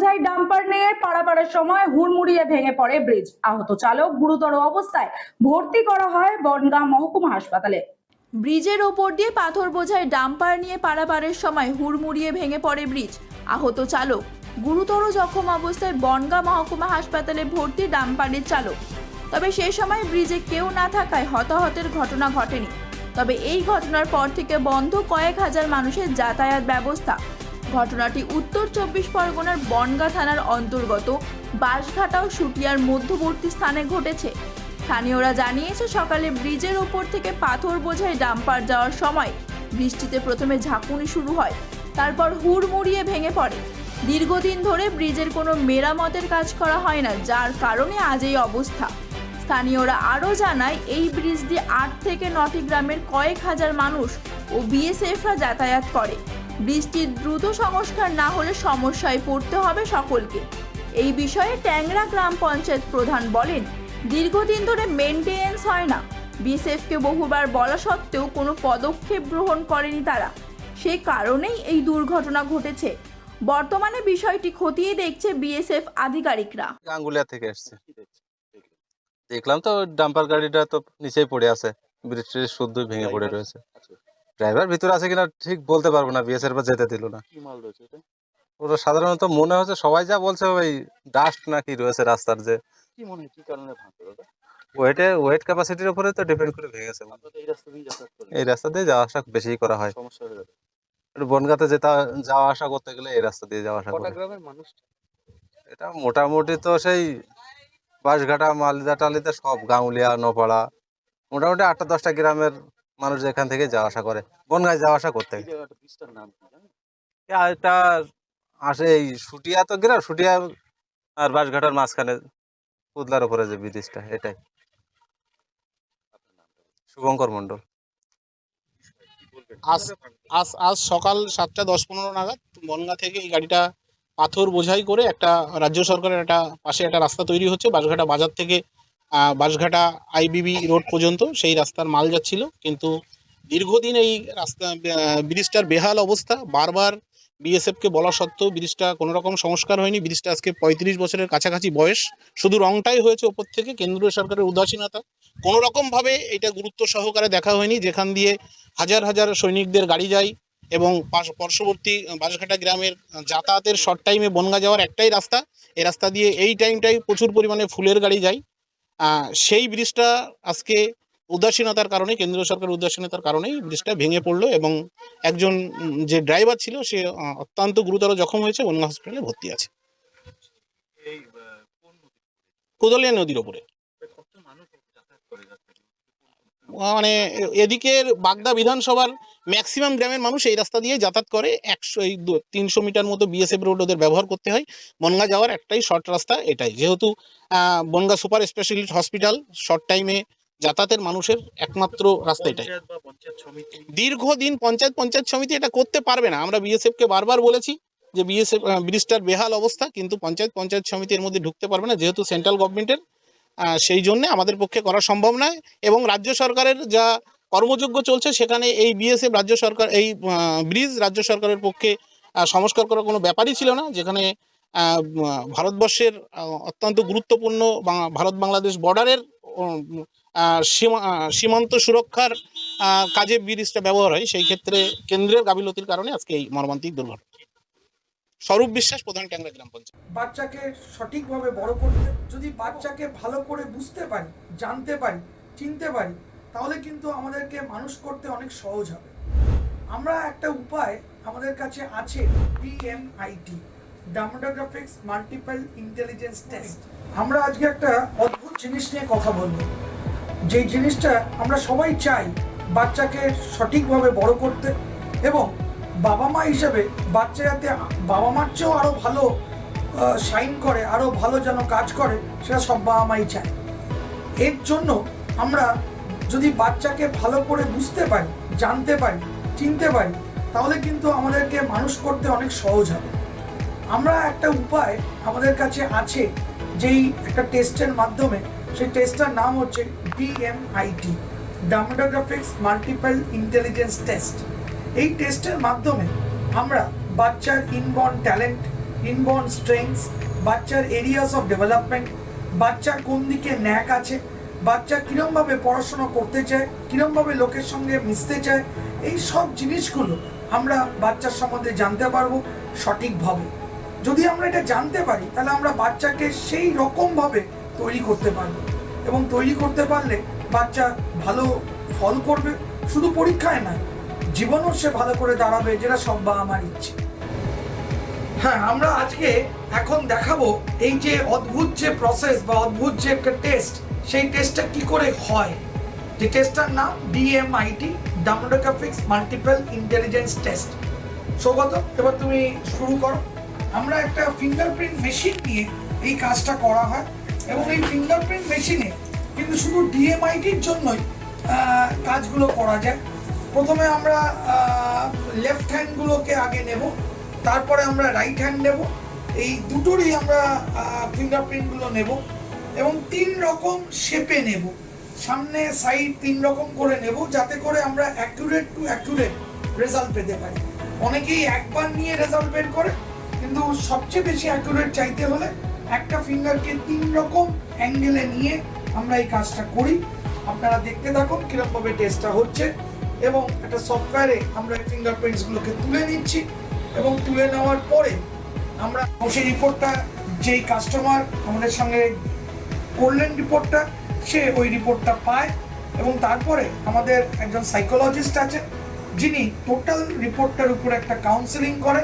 বোঝাই ডাম্পার নিয়ে পারাপারের সময় হুড়মুড়িয়ে ভেঙে পড়ে ব্রিজ। আহত চালক গুরুতর অবস্থায় ভর্তি করা হয় বনগাঁ মহকুমা হাসপাতালে। ব্রিজের ওপর দিয়ে পাথর বোঝাই ডাম্পার নিয়ে পারাপারের সময় হুড়মুড়িয়ে ভেঙে পড়ে ব্রিজ। আহত চালক গুরুতর জখম অবস্থায় বনগাঁ মহকুমা হাসপাতালে ভর্তি ডাম্পারের চালক। তবে সেই সময় ব্রিজে কেউ না থাকায় হতাহতের ঘটনা ঘটেনি। তবে এই ঘটনার পর থেকে বন্ধ কয়েক হাজার মানুষের যাতায়াত ব্যবস্থা। ঘটনাটি উত্তর 24 পরগনার বনগাঁ থানার অন্তর্গত বাঁশঘাটা ও শুটিয়ার মধ্যবর্তী স্থানে ঘটেছে। স্থানীয়রা জানিয়েছে, সকালে ব্রিজের ওপর থেকে পাথর বোঝাই ডাম্পার যাওয়ার সময় বৃষ্টিতে প্রথমে ঝাঁকুনি শুরু হয়, তারপর হুড়মুড়িয়ে ভেঙে পড়ে। দীর্ঘদিন ধরে ব্রিজের কোনো মেরামতের কাজ করা হয় না, যার কারণে আজ এই অবস্থা। স্থানীয়রা আরও জানায়, এই ব্রিজ দিয়ে 8 থেকে 9টি গ্রামের কয়েক হাজার মানুষ ও বিএসএফরা যাতায়াত করে। বৃষ্টির দ্রুত সংস্কার না হলে সমস্যায় পড়তে হবে সকলকে। এই বিষয়ে ট্যাংরা গ্রাম পঞ্চায়েত প্রধান বলেন, দীর্ঘদিন ধরে মেনটেনেন্স হয় না। বিএসএফকে বহুবার বলা সত্ত্বেও কোনো পদক্ষেপ গ্রহণ করেনি তারা, সে কারণেই এই দুর্ঘটনা ঘটেছে। বর্তমানে বিষয়টি খতিয়ে দেখছে বিএসএফ আধিকারিকরা। গাঙ্গুলিয়া থেকে এসছে, দেখলাম তো ডাম্পার গাড়িটা তো নিচেই পড়ে আছে, ব্রিজের শুদ্ধই ভেঙে পড়ে রয়েছে। ড্রাইভার ভিতরে আছে কিনা ঠিক বলতে পারবো না, বিএসএফ যেতে দিল না। কি মাল রয়েছে এটা? ওটা সাধারণত মনে হচ্ছে, সবাই যা বলছে ওই ডাস্ট নাকি রয়েছে রাস্তার, যে কি মনে হয় কি কারণে ভাঙছে দাদা? ওয়েট ক্যাপাসিটির উপরে তো ডিপেন্ড করে ভেঙেছে। আপনাদের এই রাস্তা দিয়ে যাতায়াত করেন? এই রাস্তা দিয়ে যাওয়া আসা বেশি করা হয়। সমস্যা হয়ে যাবে। একটু বনগাঁতে যাওয়া আসা করতে গেলে এই রাস্তা দিয়ে যাওয়া আসা কটা করে। গ্রামের মানুষ? এটা মোটামুটি তো সেই বাঁশঘাটা, মালিদা টালিতে সব, গাঙ্গুলিয়া, নপাড়া, মোটামুটি 8-10টা গ্রামের মানুষ এখান থেকে যাওয়া আসা করে, বনগাঁয় যাওয়া আসা করতে। এই জায়গাটা ব্রিজটার নাম কি জানেন? এটা আসে এই শুটিয়া, তো গ্রাম শুটিয়া আর বাঁশঘাটার মাঝখানে পুতলার উপরে যে ব্রিজটা, এটাই। শুভঙ্কর মন্ডল। আজ সকাল 7টা 10-15 নাগাদ বনগাঁ থেকে এই গাড়িটা পাথর বোঝাই করে একটা রাজ্য সরকারের একটা পাশে একটা রাস্তা তৈরি হচ্ছে বাঁশঘাটা বাজার থেকে বাঁশঘাটা আইবিবি রোড পর্যন্ত, সেই রাস্তার মাল যাচ্ছিল। কিন্তু দীর্ঘদিন এই রাস্তা ব্রিজটার বেহাল অবস্থা, বারবার বিএসএফকে বলা সত্ত্বেও ব্রিজটা কোনো রকম সংস্কার হয়নি। ব্রিজটা আজকে 35 বছরের কাছাকাছি বয়স, শুধু রংটাই হয়েছে ওপর থেকে। কেন্দ্রীয় সরকারের উদাসীনতা, কোনো রকমভাবে এটা গুরুত্ব সহকারে দেখা হয়নি। যেখান দিয়ে হাজার হাজার সৈনিকদের গাড়ি যায় এবং পার্শ্ববর্তী বাঁশঘাটা গ্রামের যাতায়াতের শর্ট টাইমে বনগাঁ যাওয়ার একটাই রাস্তা, এই রাস্তা দিয়ে এই টাইমটাই প্রচুর পরিমাণে ফুলের গাড়ি যায়। সেই ব্রিজটা আজকে উদাসীনতার কারণে, কেন্দ্রীয় সরকারের উদাসীনতার কারণেই ব্রিজটা ভেঙে পড়লো এবং একজন যে ড্রাইভার ছিল সে অত্যন্ত গুরুতর জখম হয়েছে, বনগাঁ হসপিটালে ভর্তি আছে। কোদলিয়া নদীর ওপরে, মানে এদিকের বাগদা বিধানসভার ম্যাক্সিমাম গ্রামের মানুষ এই রাস্তা দিয়ে যাতায়াত করে। 300 মিটার মতো বিএসএফ রোড ওদের ব্যবহার করতে হয়। বনগাঁ যাওয়ার একটাই শর্ট রাস্তা এটাই, যেহেতু Bangaon super speciality hospital, short টাইমে যাতায়াতের মানুষের একমাত্র রাস্তা এটাই। দীর্ঘদিন পঞ্চায়েত সমিতি এটা করতে পারবে না। আমরা বিএসএফকে বারবার বলেছি যে বিএসএফ ব্রিজটার বেহাল অবস্থা, কিন্তু পঞ্চায়েত সমিতির মধ্যে ঢুকতে পারবে না, যেহেতু সেন্ট্রাল গভর্নমেন্টের। সেই জন্যে আমাদের পক্ষে করা সম্ভব নয়। এবং রাজ্য সরকারের যা কর্মযজ্ঞ চলছে, সেখানে এই বিএসএফ রাজ্য সরকার, এই ব্রিজ রাজ্য সরকারের পক্ষে সংস্কার করার কোনো ব্যাপারই ছিল না। যেখানে ভারতবর্ষের অত্যন্ত গুরুত্বপূর্ণ ভারত বাংলাদেশ বর্ডারের সীমান্ত সুরক্ষার কাজে ব্রিজটা ব্যবহার হয়, সেই ক্ষেত্রে কেন্দ্রের গাফিলতির কারণে আজকে এই মর্মান্তিক দুর্ঘটনা। স্বরূপ বিশ্বাস, প্রধান ট্যাংরা গ্রাম পঞ্চায়েত। বাচ্চাকে সঠিকভাবে বড় করতে, যদি বাচ্চাকে ভালো করে বুঝতে পারি, জানতে পারি, চিনতে পারি, তাহলে কিন্তু আমাদেরকে মানুষ করতে অনেক সহজ হবে। আমরা একটা উপায় আমাদের কাছে আছে, PMIT, demographics multiple intelligence test. আমরা আজকে একটা অদ্ভুত জিনিস নিয়ে কথা বলবো, যেই জিনিসটা আমরা সবাই চাই বাচ্চাকে সঠিকভাবে বড় করতে, এবং বাবা মা হিসেবে বাচ্চা যাতে বাবা মার চেয়েও আরও ভালো শাইন করে, আরও ভালো যেন কাজ করে, সেটা সব বাবা মাই চায়। এর জন্য আমরা যদি বাচ্চাকে ভালো করে বুঝতে পারি, জানতে পারি, চিনতে পারি, তাহলে কিন্তু আমাদেরকে মানুষ করতে অনেক সহজ হবে। আমরা একটা উপায় আমাদের কাছে আছে, যেই একটা টেস্টের মাধ্যমে, সেই টেস্টটার নাম হচ্ছে DMIT, demographics multiple intelligence test. এই টেস্টের মাধ্যমে আমরা বাচ্চার ইনবর্ন ট্যালেন্ট, ইনবর্ন স্ট্রেংথস, বাচ্চার এরিয়াস অফ ডেভেলপমেন্ট, বাচ্চা কোন দিকে ন্যাক আছে, বাচ্চা কীরমভাবে পড়াশোনা করতে চায়, কীরমভাবে লোকের সঙ্গে মিশতে চায়, এই সব জিনিসগুলো আমরা বাচ্চার সম্বন্ধে জানতে পারবো সঠিকভাবে। যদি আমরা এটা জানতে পারি তাহলে আমরা বাচ্চাকে সেই রকমভাবে তৈরি করতে পারবো, এবং তৈরি করতে পারলে বাচ্চা ভালো ফল করবে, শুধু পরীক্ষায় না, জীবনও সে ভালো করে দাঁড়াবে, যেটা সব বাবা মার ইচ্ছে। হ্যাঁ, আমরা আজকে এখন দেখাবো এই যে অদ্ভুত যে প্রসেস বা অদ্ভুত যে একটা টেস্ট, সেই টেস্টটা কি করে হয়। যে টেস্টটার নাম DMIT, demographics multiple intelligence test. Saugata, এবার তুমি শুরু করো। আমরা একটা ফিঙ্গারপ্রিন্ট মেশিন নিয়ে এই কাজটা করা হয়, এবং এই ফিঙ্গারপ্রিন্ট মেশিনে কিন্তু শুধু DMITর জন্যই কাজগুলো করা যায়। প্রথমে আমরা লেফট হ্যান্ডগুলোকে আগে নেব, তারপরে আমরা রাইট হ্যান্ড নেব, এই দুটোরই আমরা ফিঙ্গারপ্রিন্টগুলো নেব, এবং 3 রকম শেপে নেব, সামনে সাইড 3 রকম করে নেব, যাতে করে আমরা অ্যাকুরেট টু অ্যাকুরেট রেজাল্ট পেতে পারি। অনেকেই একবার নিয়ে রেজাল্ট বের করে, কিন্তু সবচেয়ে বেশি অ্যাকুরেট চাইতে হলে একটা ফিঙ্গারকে 3 রকম অ্যাঙ্গেলে নিয়ে আমরা এই কাজটা করি। আপনারা দেখতে থাকুন কীরকমভাবে টেস্টটা হচ্ছে, এবং একটা সফটওয়্যারে আমরা এই ফিঙ্গারপ্রিন্টসগুলোকে তুলে নিচ্ছি, এবং তুলে নেওয়ার পরে আমরা সেই রিপোর্টটা, যেই কাস্টমার আমাদের সঙ্গে করলেন রিপোর্টটা, সে ওই রিপোর্টটা পায়, এবং তারপরে আমাদের একজন সাইকোলজিস্ট আছে যিনি টোটাল রিপোর্টটার উপর একটা কাউন্সেলিং করে,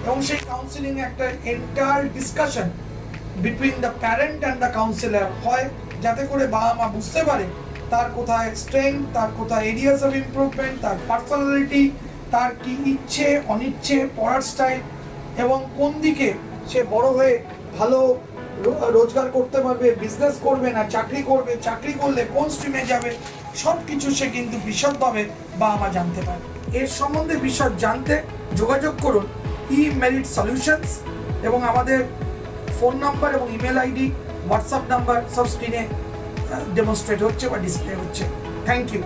এবং সেই কাউন্সেলিংয়ে একটা entire discussion between the parent and the councillor হয়, যাতে করে বাবা মা বুঝতে পারে তার কোথায় স্ট্রেংথ, তার কোথায় এরিয়াস অফ ইমপ্রুভমেন্ট, তার পার্সোনালিটি, তার কি ইচ্ছে অনিচ্ছে, পড়ার স্টাইল, এবং কোন দিকে সে বড় হয়ে ভালো রোজগার করতে পারবে, বিজনেস করবে না চাকরি করবে, চাকরি করলে কোন স্ট্রিমে যাবে, সব কিছু সে কিন্তু বিশদভাবে বাবা মা জানতে পারে। এর সম্বন্ধে বিশদ জানতে যোগাযোগ করুন eMerit Solutions, এবং আমাদের ফোন নাম্বার এবং ইমেল আইডি, হোয়াটসঅ্যাপ নাম্বার সব স্ক্রিনে ডেমনস্ট্রেট হচ্ছে বা ডিসপ্লে হচ্ছে। Thank you.